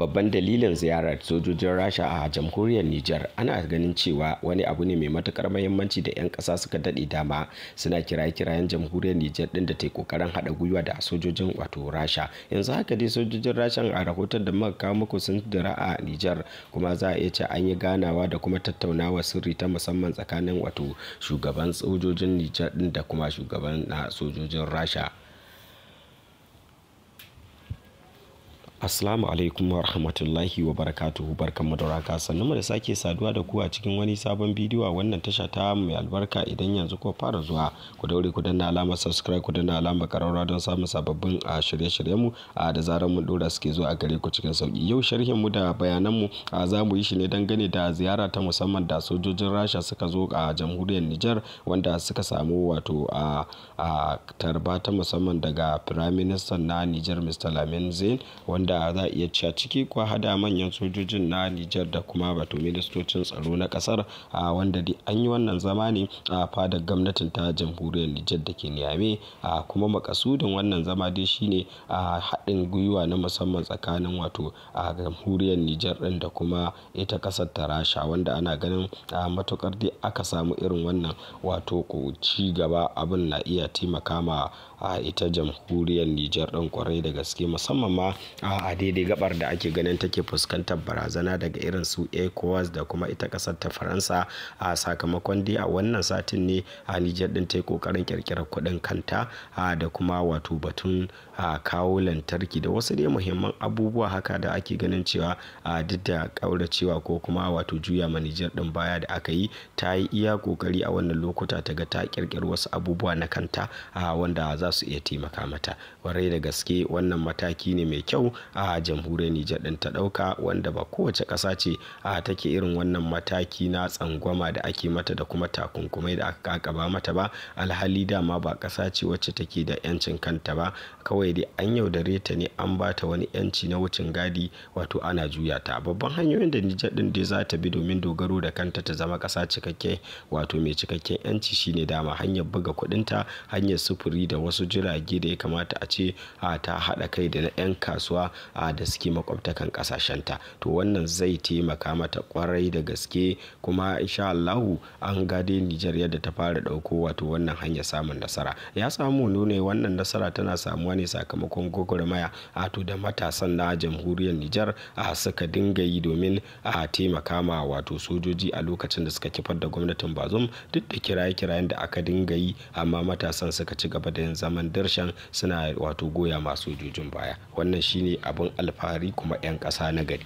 babban dalilin ziyarar sojojin Rasha a jamhuriyar Nijar ana ganin cewa wani abu ne mai matukar muhimmanci da 'yan ƙasa suka daɗe dama suna kirayen jamhuriyar Nijar ɗin da ta yi ƙoƙarin haɗa gwiwa da sojojin wato Rasha. Yanzu haka dai sojojin Rasha a rahoton da muka kawo muku sun dira a Nijar, kuma za a iya ce an yi ganawa da kuma tattaunawa sirri ta musamman tsakanin wato shugaban sojojin Nijar ɗin da kuma shugaban na sojojin Rasha. Assalamu alaikum wa rahmatullahi wa barakatuhu, barkanmu da raka, sannan mu da sake saduwa da ku a cikin wani sabon bidiyo a wannan tasha ta mai albarka. Idan yanzu ko fara zuwa, ku daure ku danna alamar subscribe, ku danna alamar ƙararrawa don samun sababbin shirye-shiryen mu da zarar mun dora suke zuwa a gare ku cikin sauki. Yau sharhin mu da bayanan mu za mu yi shi ne dangane da ziyara ta musamman da sojojin Rasha suka zo a jamhuriyar Nijar, wanda suka samu wato a tarba ta musamman daga Firaministan na Nijar Mr. Lamin Zain, wanda za a iya cewa ciki kwa hada manyan sojojin na Nijar da kuma wato ministocin tsaro na kasar, wanda dai an yi wannan zama ne a fadar gwamnatin ta jamhuriyar Nijar da ke Niamey. Kuma makasudin wannan zama dai shine haɗin gwiwa na musamman tsakanin wato jamhuriyar Nijar ɗin da kuma ita kasar ta Rasha, wanda ana ganin matukar dai aka samu irin wannan wato ci gaba, abin na iya taimaka ma ita jamhuriyar Nijar ɗin kwarai da gaske, musamman ma a daidai gabar da ake ganin take fuskantar barazana daga irin su ECOWAS da kuma ita kasar ta Faransa. Sakamakon dai a wannan satin ne a Nijar din ta yi kokarin kirkirar kuɗin kanta da kuma wato batun kawo lantarki da wasu dai muhimman abubuwa haka da ake ganin cewa duk da kauracewa ko kuma wato juya ma Nijar din baya da aka yi, ta yi iya kokari a wannan lokuta ta ga ta kirkiri wasu abubuwa na kanta wanda za su iya taimaka mata kwarai da gaske. Wannan mataki ne mai kyau a jamhuriyar Nijar din ta dauka, wanda ba kowace ƙasa ce take irin wannan mataki na tsangwama da ake mata da kuma takunkumai da aka kakaba mata ba. Alhali dama ba ƙasa ce wacce take da yancin kanta ba, kawai dai an yaudare ta ne, an ba ta wani yanci na wucin gadi, wato ana juya ta. Babban hanyoyin da Nijar din dai za ta bi domin dogaro da kanta ta zama ƙasa cikakke wato mai cikakken yanci shine dama hanyar buga kuɗinta, hanyar sufuri da wasu jirage da ya kamata a ce ta haɗa kai da na 'yan kasuwa da suke makwabtakan kasashenta. To wannan zai taimaka mata kwarai da gaske, kuma insha Allahu an gade Nijar yadda ta fara dauko wato wannan hanya samun nasara. Ya samu nuna wannan nasara tana samuwa ne sakamakon gwagwarmaya to da matasan na jamhuriyar Nijar suka dinga yi domin taimaka ma wato sojoji a lokacin da suka kifar da gwamnatin Bazoum. Duk da kiraye-kirayen da aka dinga yi, amma matasan suka ci gaba da yin zaman darshan suna wato goya ma sojojin baya. Wannan shine abin alfahari kuma 'yan ƙasa na gari.